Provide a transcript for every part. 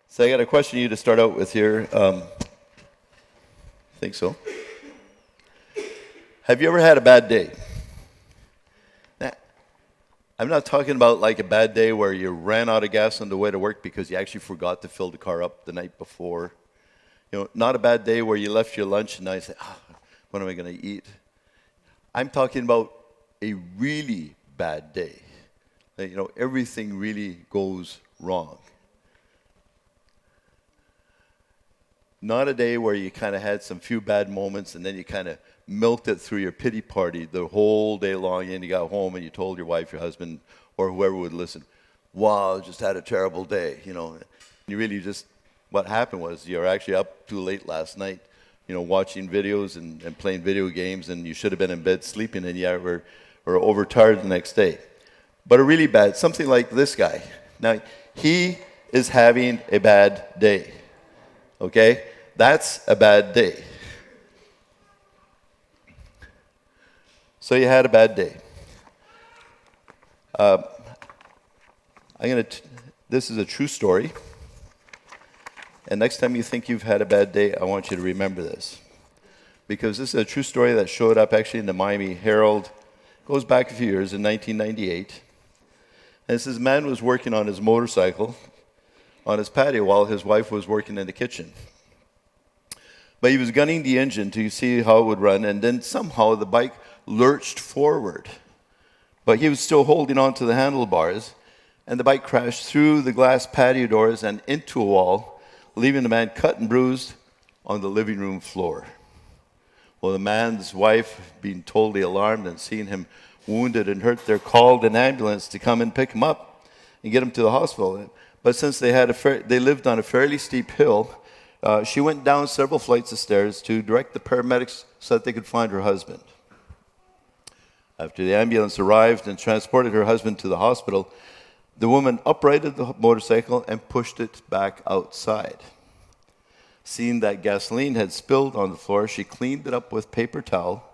So I got a question for you to start out with here. Think so. Have you ever had a bad day? Now, I'm not talking about like a bad day where you ran out of gas on the way to work because you actually forgot to fill the car up the night before. Not a bad day where you left your lunch and now you say, what am I going to eat? I'm talking about a really bad day. Everything really goes wrong. Not a day where you kind of had some few bad moments and then you kind of milked it through your pity party the whole day long, and you got home and you told your wife, your husband, or whoever would listen, wow, I just had a terrible day. You really just, what happened was you're actually up too late last night, watching videos and playing video games, and you should have been in bed sleeping, and you were overtired the next day. But a really bad, something like this guy. Now, he is having a bad day. Okay? That's a bad day. So you had a bad day. This is a true story. And next time you think you've had a bad day, I want you to remember this. Because this is a true story that showed up actually in the Miami Herald. Goes back a few years, in 1998. And it says, a man was working on his motorcycle on his patio while his wife was working in the kitchen. But he was gunning the engine to see how it would run, and then somehow the bike lurched forward. But he was still holding on to the handlebars, and the bike crashed through the glass patio doors and into a wall, leaving the man cut and bruised on the living room floor. Well, the man's wife, being totally alarmed and seeing him wounded and hurt, they called an ambulance to come and pick him up and get him to the hospital. But since they lived on a fairly steep hill, she went down several flights of stairs to direct the paramedics so that they could find her husband. After the ambulance arrived and transported her husband to the hospital, the woman uprighted the motorcycle and pushed it back outside. Seeing that gasoline had spilled on the floor, she cleaned it up with paper towel,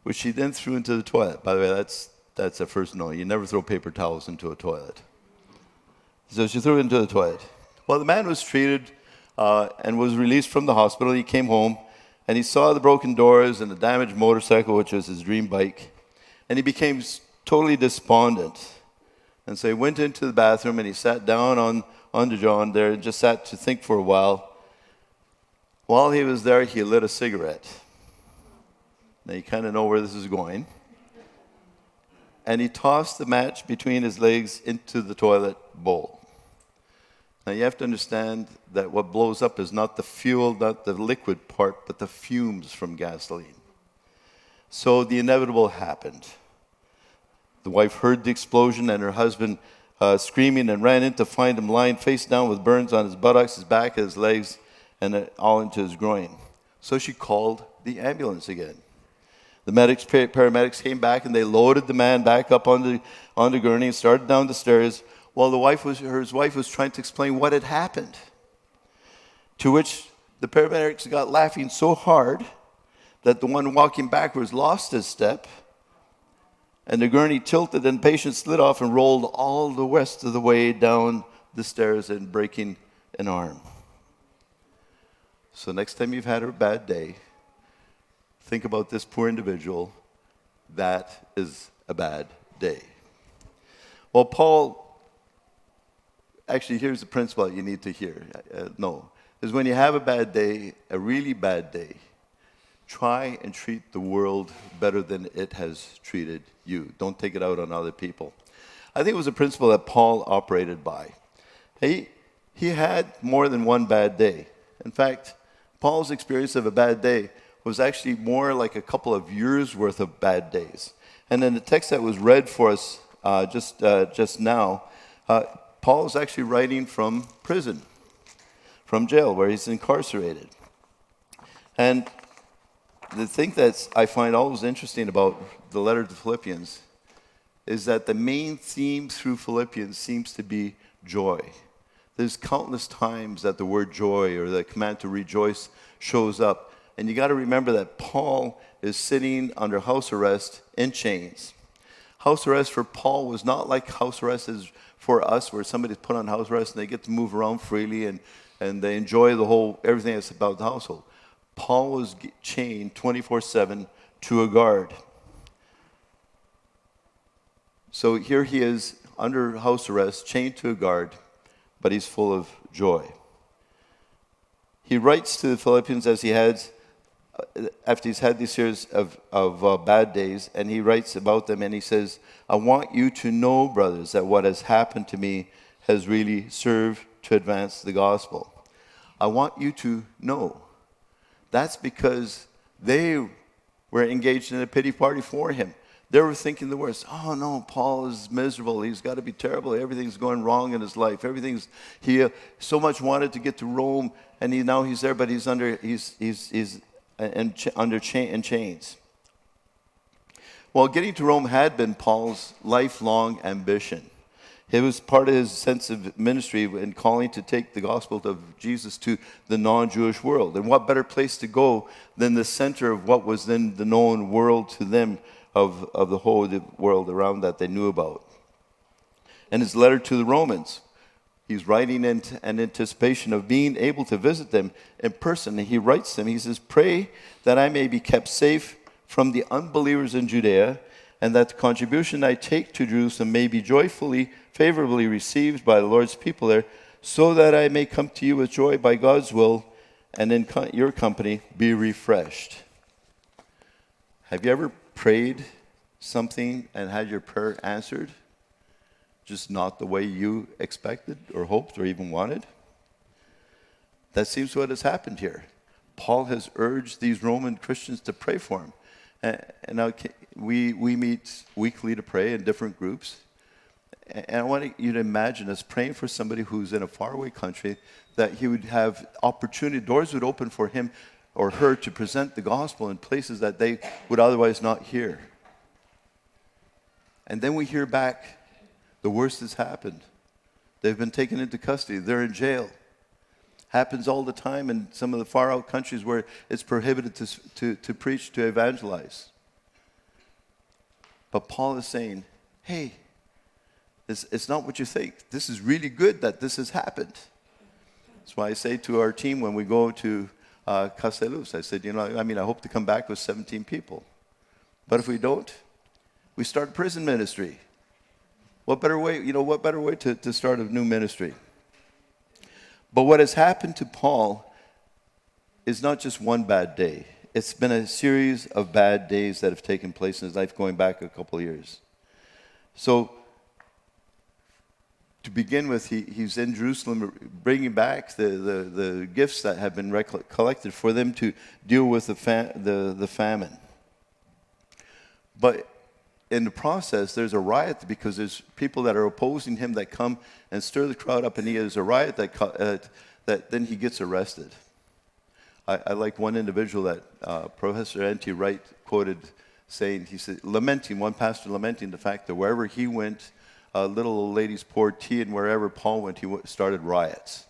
which she then threw into the toilet. By the way, that's a first no. You never throw paper towels into a toilet. So she threw it into the toilet. Well, the man was treated and was released from the hospital. He came home, and he saw the broken doors and the damaged motorcycle, which was his dream bike, and he became totally despondent. And so he went into the bathroom, and he sat down on the john there and just sat to think for a while. While he was there, he lit a cigarette. Now, you kind of know where this is going. And he tossed the match between his legs into the toilet bowl. Now, you have to understand that what blows up is not the fuel, not the liquid part, but the fumes from gasoline. So the inevitable happened. The wife heard the explosion and her husband screaming and ran in to find him lying face down with burns on his buttocks, his back, his legs, and all into his groin. So she called the ambulance again. The paramedics came back, and they loaded the man back up on the gurney and started down the stairs while his wife was trying to explain what had happened. To which the paramedics got laughing so hard that the one walking backwards lost his step, and the gurney tilted, and the patient slid off and rolled all the rest of the way down the stairs and breaking an arm. So next time you've had a bad day, think about this poor individual. That is a bad day. Well, Paul, actually, here's the principle that you need to hear. Is when you have a bad day, a really bad day, try and treat the world better than it has treated you. Don't take it out on other people. I think it was a principle that Paul operated by. He had more than one bad day. In fact, Paul's experience of a bad day was actually more like a couple of years' worth of bad days. And in the text that was read for us just now, Paul is actually writing from prison, from jail, where he's incarcerated. And the thing that I find always interesting about the letter to Philippians is that the main theme through Philippians seems to be joy. There's countless times that the word joy or the command to rejoice shows up. And you got to remember that Paul is sitting under house arrest in chains. House arrest for Paul was not like house arrest is for us where somebody's put on house arrest and they get to move around freely and they enjoy everything that's about the household. Paul was chained 24/7 to a guard. So here he is under house arrest, chained to a guard, but he's full of joy. He writes to the Philippians after he's had these series of bad days, and he writes about them, and he says, I want you to know, brothers, that what has happened to me has really served to advance the gospel. I want you to know. That's because they were engaged in a pity party for him. They were thinking the worst. Oh no, Paul is miserable. He's got to be terrible. Everything's going wrong in his life. He so much wanted to get to Rome, and now he's there, but he's under chains. Well, getting to Rome had been Paul's lifelong ambition. It was part of his sense of ministry and calling to take the gospel of Jesus to the non-Jewish world. And what better place to go than the center of what was then the known world to them, of the whole world around that they knew about. And his letter to the Romans, he's writing in anticipation of being able to visit them in person. And he writes them, he says, pray that I may be kept safe from the unbelievers in Judea, and that the contribution I take to Jerusalem may be favorably received by the Lord's people there, so that I may come to you with joy by God's will, and in your company be refreshed. Have you ever prayed something and had your prayer answered, just not the way you expected or hoped or even wanted? That seems what has happened here. Paul has urged these Roman Christians to pray for him. And now we meet weekly to pray in different groups. And I want you to imagine us praying for somebody who's in a faraway country, that he would have opportunity, doors would open for him or her to present the gospel in places that they would otherwise not hear. And then we hear back, the worst has happened. They've been taken into custody. They're in jail. Happens all the time in some of the far out countries where it's prohibited to preach, to evangelize. But Paul is saying, hey, it's not what you think. This is really good that this has happened. That's why I say to our team when we go to Castellus, I said, I hope to come back with 17 people. But if we don't, we start prison ministry. What better way to start a new ministry? But what has happened to Paul is not just one bad day. It's been a series of bad days that have taken place in his life going back a couple of years. So, to begin with, he's in Jerusalem bringing back the gifts that have been collected for them to deal with the famine. But in the process, there's a riot because there's people that are opposing him that come and stir the crowd up, and he has a riot that then he gets arrested. I like one individual that Professor N.T. Wright quoted saying, he said, one pastor lamenting the fact that wherever he went, little old ladies poured tea, and wherever Paul went, he started riots.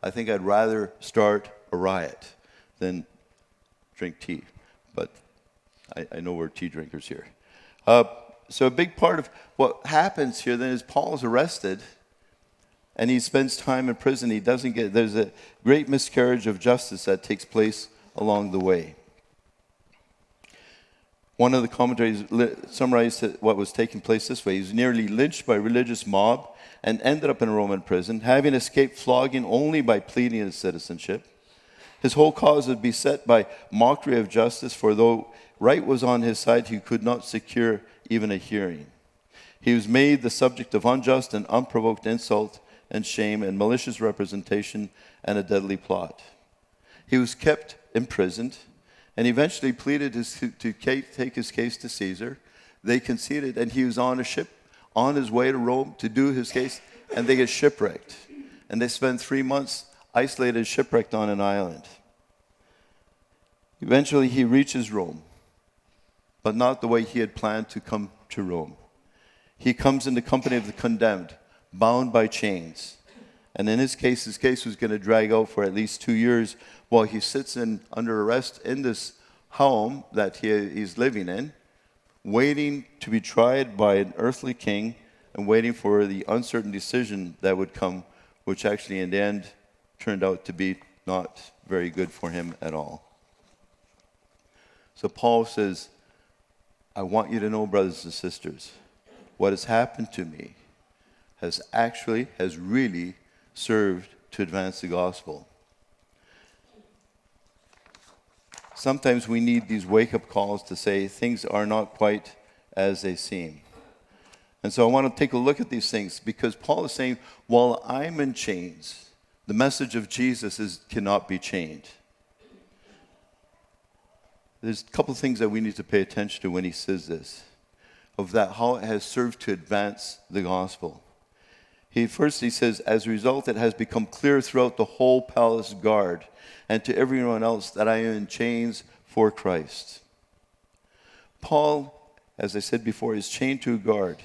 I think I'd rather start a riot than drink tea, but I know we're tea drinkers here. So a big part of what happens here then is Paul is arrested, and he spends time in prison. There's a great miscarriage of justice that takes place along the way. One of the commentaries summarized what was taking place this way. He was nearly lynched by a religious mob and ended up in a Roman prison, having escaped flogging only by pleading his citizenship. His whole cause was beset by mockery of justice, for though right was on his side, he could not secure even a hearing. He was made the subject of unjust and unprovoked insult and shame and malicious representation and a deadly plot. He was kept imprisoned and eventually pleaded to take his case to Caesar. They conceded, and he was on a ship on his way to Rome to do his case, and they get shipwrecked. And they spend 3 months isolated, shipwrecked on an island. Eventually, he reaches Rome, but not the way he had planned to come to Rome. He comes in the company of the condemned, bound by chains. And in his case was going to drag out for at least 2 years while he sits under arrest in this home that he's living in, waiting to be tried by an earthly king and waiting for the uncertain decision that would come, which actually in the end turned out to be not very good for him at all. So Paul says, I want you to know, brothers and sisters, what has happened to me has really served to advance the gospel. Sometimes we need these wake-up calls to say things are not quite as they seem. And so I want to take a look at these things because Paul is saying, while I'm in chains, the message of Jesus cannot be chained. There's a couple of things that we need to pay attention to when he says this, of that how it has served to advance the gospel. He says, as a result, it has become clear throughout the whole palace guard and to everyone else that I am in chains for Christ. Paul, as I said before, is chained to a guard.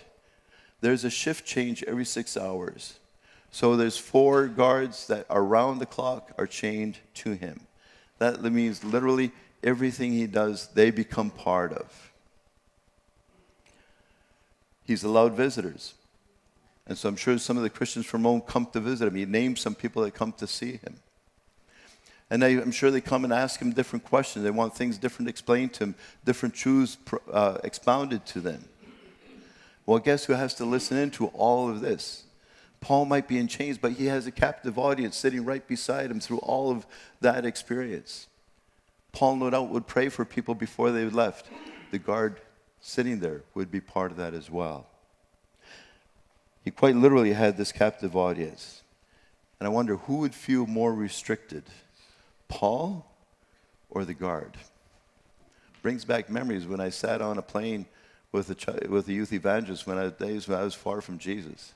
There's a shift change every 6 hours. So there's 4 guards that around the clock are chained to him. That means literally everything he does, they become part of. He's allowed visitors. And so I'm sure some of the Christians from Rome come to visit him. He names some people that come to see him. And I'm sure they come and ask him different questions. They want things different explained to him, different truths expounded to them. Well, guess who has to listen in to all of this? Paul might be in chains, but he has a captive audience sitting right beside him through all of that experience. Paul, no doubt, would pray for people before they left. The guard sitting there would be part of that as well. He quite literally had this captive audience. And I wonder who would feel more restricted, Paul or the guard? Brings back memories when I sat on a plane with a youth evangelist days when I was far from Jesus.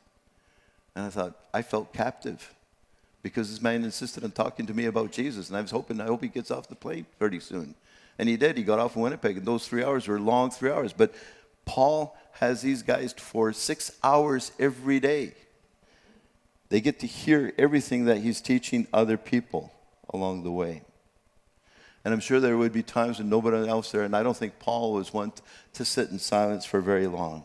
And I thought, I felt captive because this man insisted on talking to me about Jesus. And I hope he gets off the plane pretty soon. And he did. He got off in Winnipeg. And those 3 hours were long 3 hours. But Paul has these guys for 6 hours every day. They get to hear everything that he's teaching other people along the way. And I'm sure there would be times when nobody else there, and I don't think Paul was one to sit in silence for very long.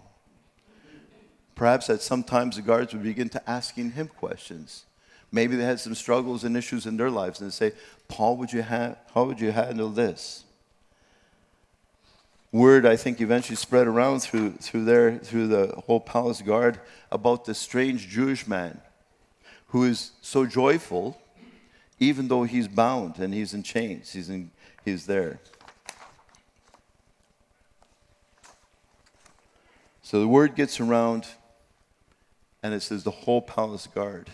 Perhaps at some times the guards would begin to asking him questions. Maybe they had some struggles and issues in their lives, and they say, Paul, how would you handle this? Word, I think, eventually spread around through the whole palace guard about this strange Jewish man who is so joyful, even though he's bound and he's in chains. He's there. So the word gets around, and it says the whole palace guard.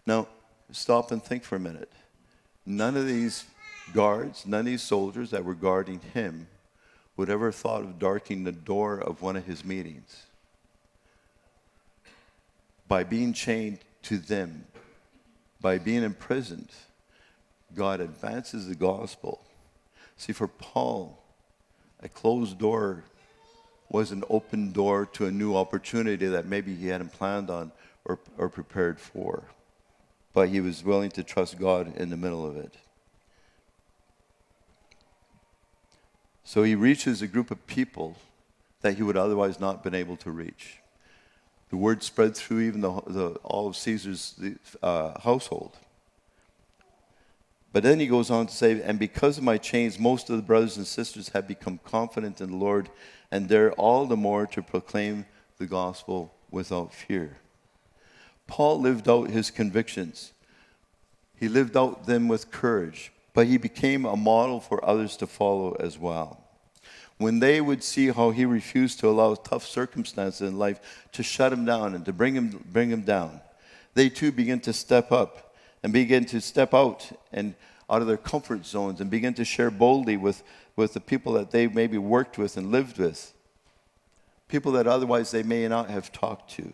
Now, stop and think for a minute. None of these guards, none of these soldiers that were guarding him would ever have thought of darkening the door of one of his meetings. By being chained to them, by being imprisoned, God advances the gospel. See, for Paul, a closed door was an open door to a new opportunity that maybe he hadn't planned on or prepared for. But he was willing to trust God in the middle of it. So he reaches a group of people that he would otherwise not have been able to reach. The word spread through even all of Caesar's household. But then he goes on to say, and because of my chains, most of the brothers and sisters have become confident in the Lord and dare all the more to proclaim the gospel without fear. Paul lived out his convictions. He lived out them with courage, but he became a model for others to follow as well. When they would see how he refused to allow tough circumstances in life to shut him down and to bring him down, they too begin to step up and begin to step out of their comfort zones and begin to share boldly with the people that they maybe worked with and lived with, people that otherwise they may not have talked to.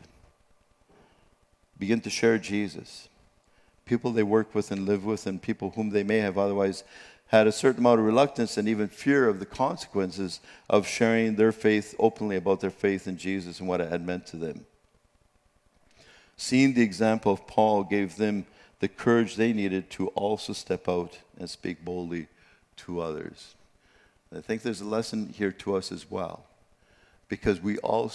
Begin to share Jesus. People they work with and live with, and people whom they may have otherwise had a certain amount of reluctance and even fear of the consequences of sharing their faith openly about their faith in Jesus and what it had meant to them. Seeing the example of Paul gave them the courage they needed to also step out and speak boldly to others. I think there's a lesson here to us as well. because we all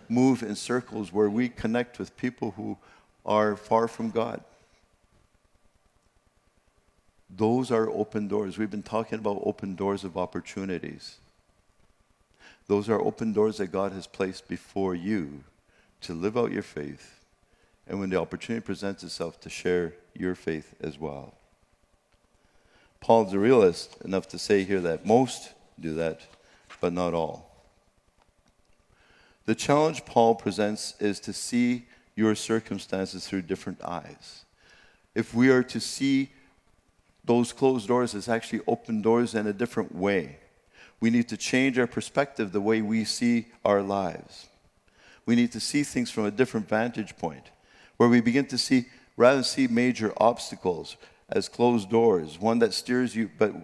move in circles where we connect with people who are far from God. Those are open doors. We've been talking about open doors of opportunities. Those are open doors that God has placed before you to live out your faith, and when the opportunity presents itself, to share your faith as well. Paul's a realist enough to say here that most do that, but not all. The challenge Paul presents is to see your circumstances through different eyes. If we are to see those closed doors as actually open doors in a different way, we need to change our perspective, the way we see our lives. We need to see things from a different vantage point, where we begin to see, rather than see major obstacles as closed doors, one that steers you, but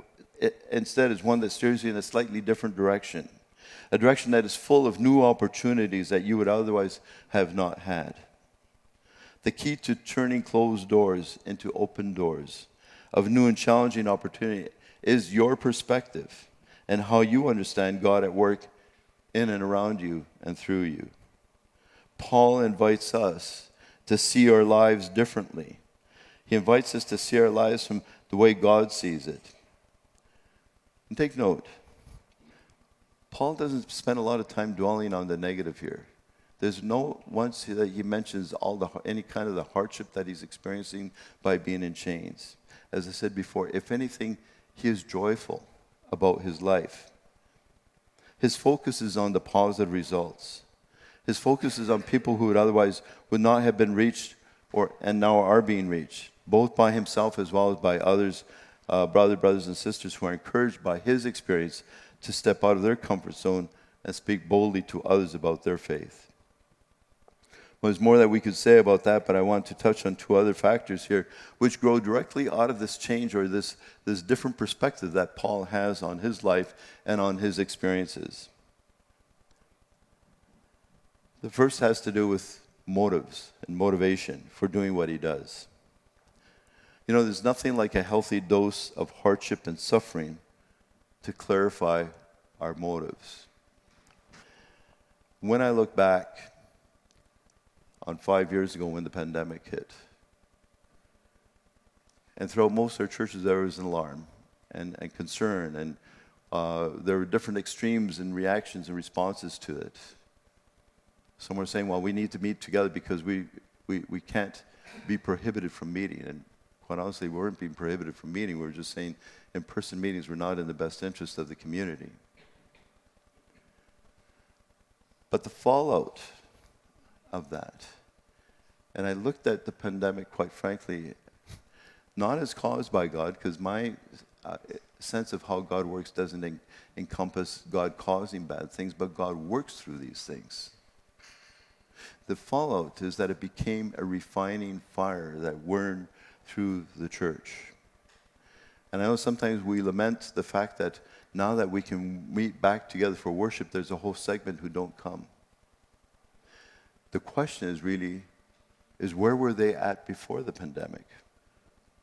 instead is one that steers you in a slightly different direction. A direction that is full of new opportunities that you would otherwise have not had. The key to turning closed doors into open doors of new and challenging opportunity is your perspective and how you understand God at work in and around you and through you. Paul invites us to see our lives differently. He invites us to see our lives from the way God sees it. And take note, Paul doesn't spend a lot of time dwelling on the negative here. There's no once that he mentions any kind of the hardship that he's experiencing by being in chains. As I said before, if anything, he is joyful about his life. His focus is on the positive results. His focus is on people who would not have been reached and now are being reached, both by himself as well as by others, brothers and sisters who are encouraged by his experience to step out of their comfort zone and speak boldly to others about their faith. Well, there's more that we could say about that, but I want to touch on two other factors here which grow directly out of this change, or this different perspective that Paul has on his life and on his experiences. The first has to do with motives and motivation for doing what he does. You know, there's nothing like a healthy dose of hardship and suffering to clarify our motives. When I look back on 5 years ago when the pandemic hit, and throughout most of our churches there was an alarm and concern, and there were different extremes and reactions and responses to it. Some were saying, well, we need to meet together because we can't be prohibited from meeting. And quite honestly, we weren't being prohibited from meeting. We were just saying in-person meetings were not in the best interest of the community. But the fallout of that, and I looked at the pandemic, quite frankly, not as caused by God, because my sense of how God works doesn't encompass God causing bad things, but God works through these things. The fallout is that it became a refining fire that burned through the church. And I know sometimes we lament the fact that now that we can meet back together for worship, there's a whole segment who don't come. The question is where were they at before the pandemic,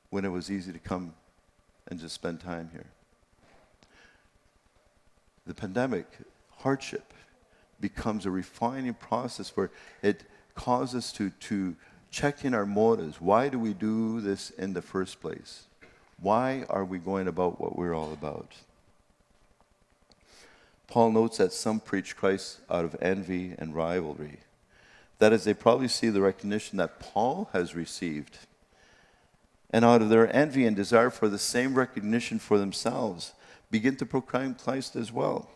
when it was easy to come and just spend time here? The pandemic, hardship, becomes a refining process where it causes us to check in our motives. Why do we do this in the first place? Why are we going about what we're all about? Paul notes that some preach Christ out of envy and rivalry. That is, they probably see the recognition that Paul has received, and out of their envy and desire for the same recognition for themselves, begin to proclaim Christ as well.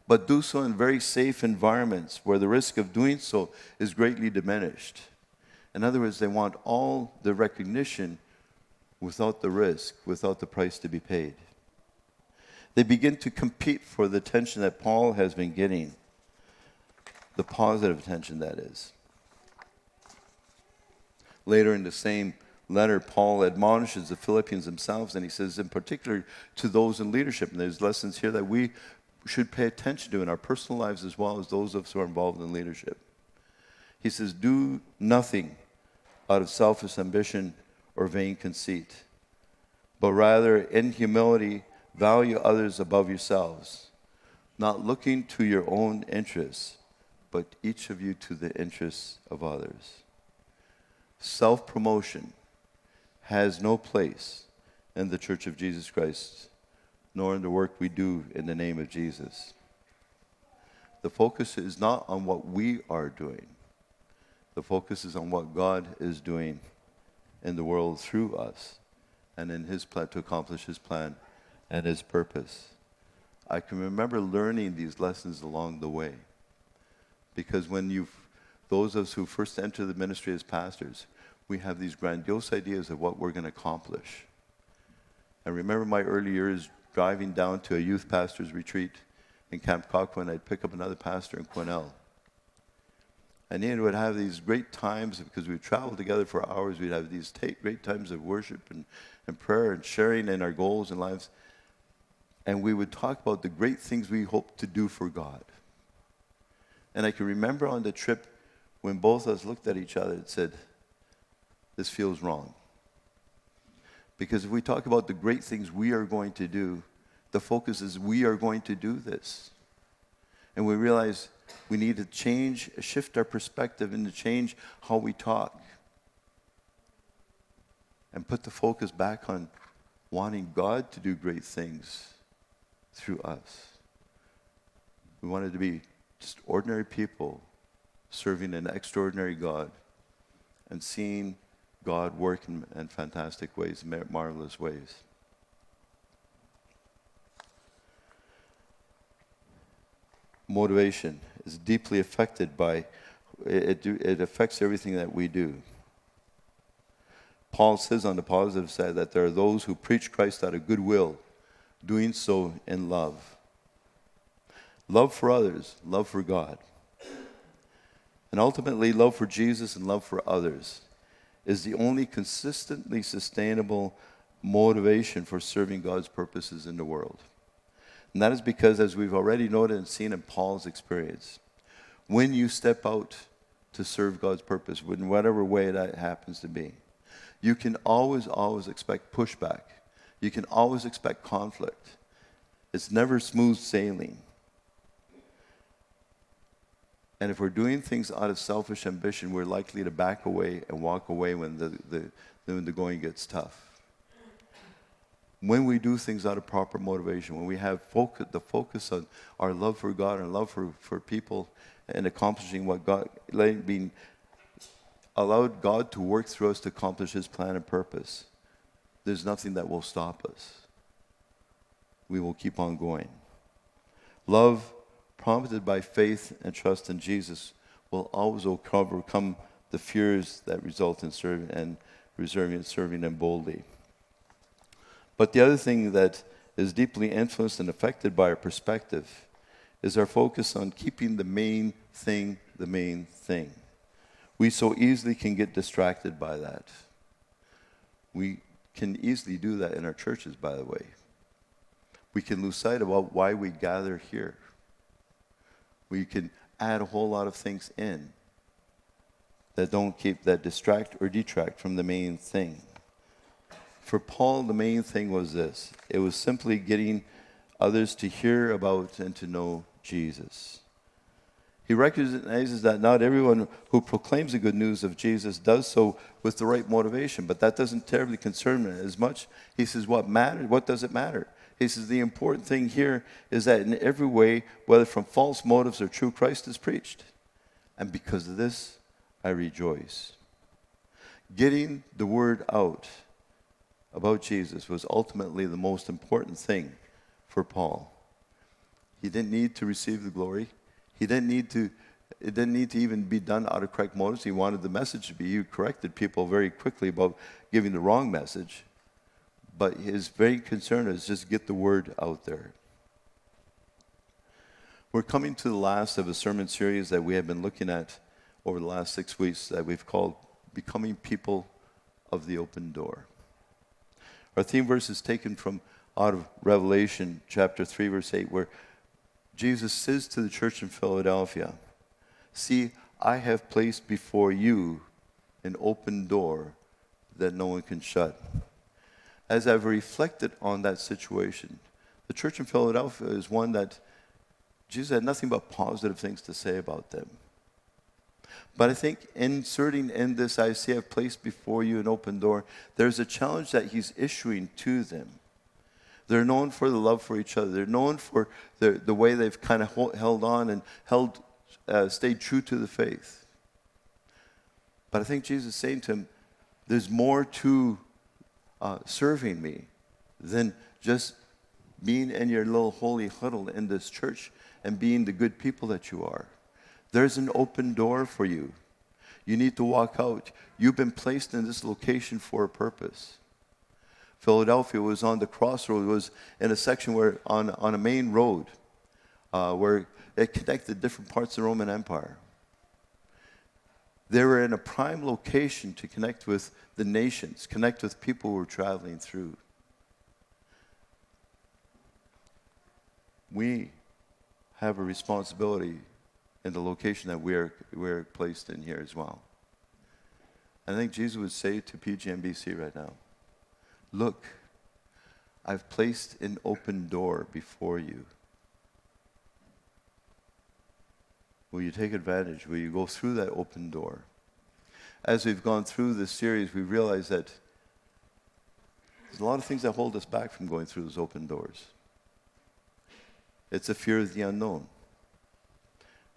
But do so in very safe environments where the risk of doing so is greatly diminished. In other words, they want all the recognition without the risk, without the price to be paid. They begin to compete for the attention that Paul has been getting, the positive attention, that is. Later in the same letter, Paul admonishes the Philippians themselves, and he says in particular to those in leadership, and there's lessons here that we should pay attention to in our personal lives as well as those of us who are involved in leadership. He says, do nothing out of selfish ambition or vain conceit, but rather in humility value others above yourselves. not looking to your own interests, but each of you to the interests of others. Self-promotion has no place in the Church of Jesus Christ, nor in the work we do in the name of Jesus. The focus is not on what we are doing. The focus is on what God is doing in the world through us and in his plan to accomplish his plan and his purpose. I can remember learning these lessons along the way, because when those of us who first enter the ministry as pastors, we have these grandiose ideas of what we're going to accomplish. I remember my early years driving down to a youth pastor's retreat in Camp Coquin. I'd pick up another pastor in Quesnel. And he would have these great times, because we would travel together for hours. We'd have these great times of worship and prayer and sharing in our goals and lives. And we would talk about the great things we hope to do for God. And I can remember on the trip when both of us looked at each other and said, this feels wrong. Because if we talk about the great things we are going to do, the focus is we are going to do this. And we realize we need to shift our perspective and to change how we talk. And put the focus back on wanting God to do great things through us. We wanted to be just ordinary people serving an extraordinary God and seeing God work in fantastic ways, marvelous ways. Motivation is deeply affected by, it affects everything that we do. Paul says on the positive side that there are those who preach Christ out of goodwill, doing so in love. Love for others, love for God. And ultimately, love for Jesus and love for others is the only consistently sustainable motivation for serving God's purposes in the world. And that is because, as we've already noted and seen in Paul's experience, when you step out to serve God's purpose, in whatever way that happens to be, you can always expect pushback. You can always expect conflict. It's never smooth sailing. And if we're doing things out of selfish ambition, we're likely to back away and walk away when the going gets tough. When we do things out of proper motivation, when we have the focus on our love for God and love for people and accomplishing what God, being allowed God to work through us to accomplish his plan and purpose, there's nothing that will stop us. We will keep on going. Love prompted by faith and trust in Jesus will always overcome the fears that result in serving them boldly. But the other thing that is deeply influenced and affected by our perspective is our focus on keeping the main thing the main thing. We so easily can get distracted by that. We can easily do that in our churches, by the way. We can lose sight about why we gather here. We can add a whole lot of things in that distract or detract from the main thing. For Paul, the main thing was this. It was simply getting others to hear about and to know Jesus. He recognizes that not everyone who proclaims the good news of Jesus does so with the right motivation, but that doesn't terribly concern him as much. He says, what does it matter? He says, the important thing here is that in every way, whether from false motives or true, Christ is preached. And because of this, I rejoice. Getting the word out about Jesus was ultimately the most important thing for Paul. He didn't need to receive the glory. It didn't need to even be done out of correct motives. He wanted the message to be. He corrected people very quickly about giving the wrong message. But his very concern is just get the word out there. We're coming to the last of a sermon series that we have been looking at over the last 6 weeks that we've called Becoming People of the Open Door. Our theme verse is taken from out of Revelation chapter 3, verse 8, where Jesus says to the church in Philadelphia, "See, I have placed before you an open door that no one can shut." As I've reflected on that situation, the church in Philadelphia is one that Jesus had nothing but positive things to say about them. But I think inserting in this, I see I've placed before you an open door, there's a challenge that he's issuing to them. They're known for the love for each other. They're known for the way they've kind of held on and stayed true to the faith. But I think Jesus is saying to him, there's more to serving me than just being in your little holy huddle in this church and being the good people that you are. There's an open door for you. You need to walk out. You've been placed in this location for a purpose. Philadelphia was on the crossroad, was in a section where on a main road where it connected different parts of the Roman Empire. They were in a prime location to connect with the nations, connect with people who were traveling through. We have a responsibility in the location that we're placed in here as well. And I think Jesus would say to PGMBC right now, look, I've placed an open door before you. Will you take advantage? Will you go through that open door? As we've gone through this series, we realize that there's a lot of things that hold us back from going through those open doors. It's a fear of the unknown.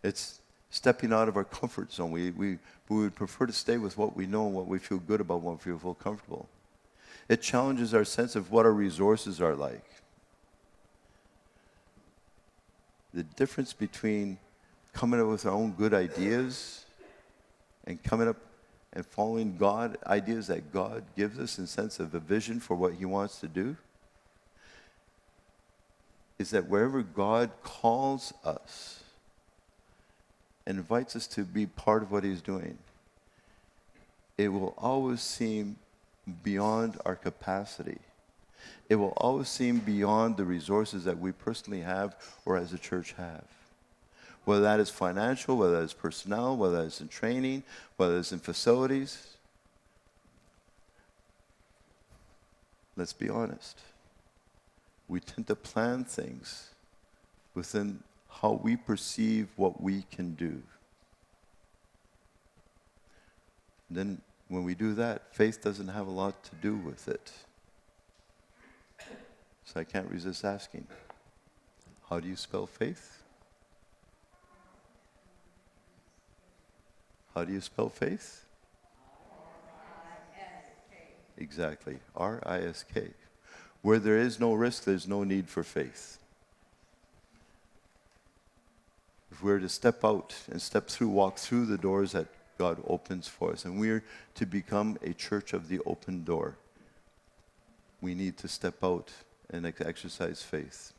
It's stepping out of our comfort zone. We would prefer to stay with what we know and what we feel good about, what we feel comfortable. It challenges our sense of what our resources are like. The difference between coming up with our own good ideas and coming up and following God, ideas that God gives us in sense of a vision for what he wants to do, is that wherever God calls us and invites us to be part of what he's doing, it will always seem beyond our capacity. It will always seem beyond the resources that we personally have or as a church have. Whether that is financial, whether that is personnel, whether that is in training, whether it's in facilities. Let's be honest. We tend to plan things within how we perceive what we can do. And then when we do that, faith doesn't have a lot to do with it. So I can't resist asking, how do you spell faith? How do you spell faith? R-I-S-K. Exactly, R-I-S-K. Where there is no risk, there's no need for faith. If we're to step out and step through, walk through the doors that God opens for us, and we're to become a church of the open door, we need to step out and exercise faith.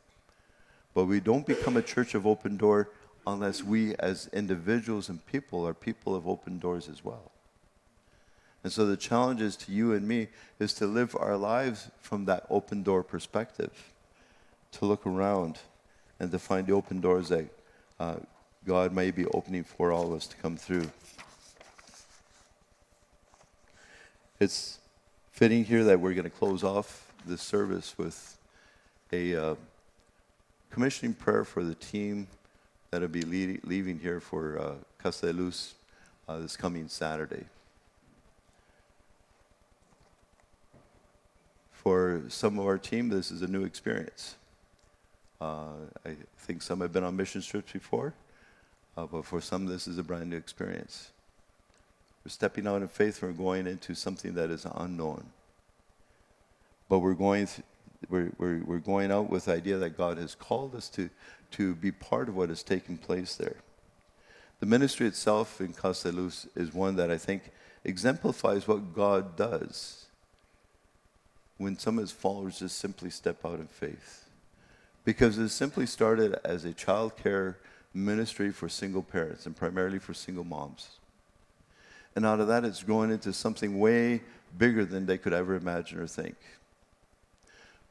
But we don't become a church of open door unless we as individuals and people are people of open doors as well. And so the challenge is to you and me is to live our lives from that open door perspective, to look around and to find the open doors that God may be opening for all of us to come through. It's fitting here that we're going to close off this service with a commissioning prayer for the team that will be leaving here for Casa de Luz this coming Saturday. For some of our team, this is a new experience. I think some have been on mission trips before, but for some, this is a brand new experience. We're stepping out in faith. We're going into something that is unknown. But we're going out with the idea that God has called us to be part of what is taking place there. The ministry itself in Casa de Luz is one that I think exemplifies what God does when some of his followers just simply step out in faith. Because it simply started as a child care ministry for single parents and primarily for single moms. And out of that, it's grown into something way bigger than they could ever imagine or think.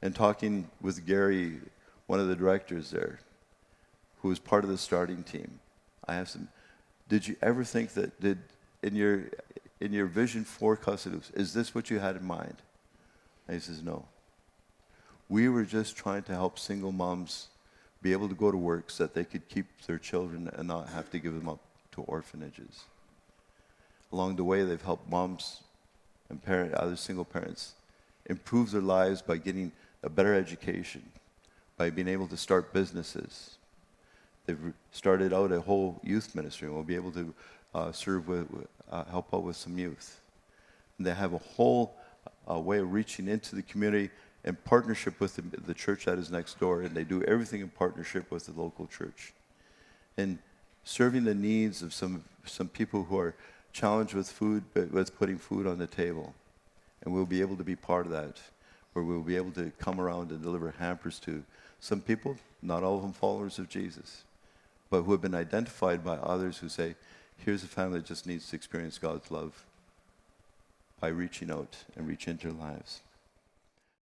And talking with Gary, one of the directors there, who was part of the starting team, I asked him, did you ever think that, in your vision for Casa de Luz, is this what you had in mind? And he says, no. We were just trying to help single moms be able to go to work so that they could keep their children and not have to give them up to orphanages. Along the way, they've helped moms and other single parents improve their lives by getting a better education, by being able to start businesses. They've started out a whole youth ministry, and we'll be able to help out with some youth. And they have a whole way of reaching into the community in partnership with the church that is next door, and they do everything in partnership with the local church. And serving the needs of some people who are challenged with food, but with putting food on the table. And we'll be able to be part of that, where we'll be able to come around and deliver hampers to some people, not all of them followers of Jesus, but who have been identified by others who say, here's a family that just needs to experience God's love by reaching out and reaching into their lives.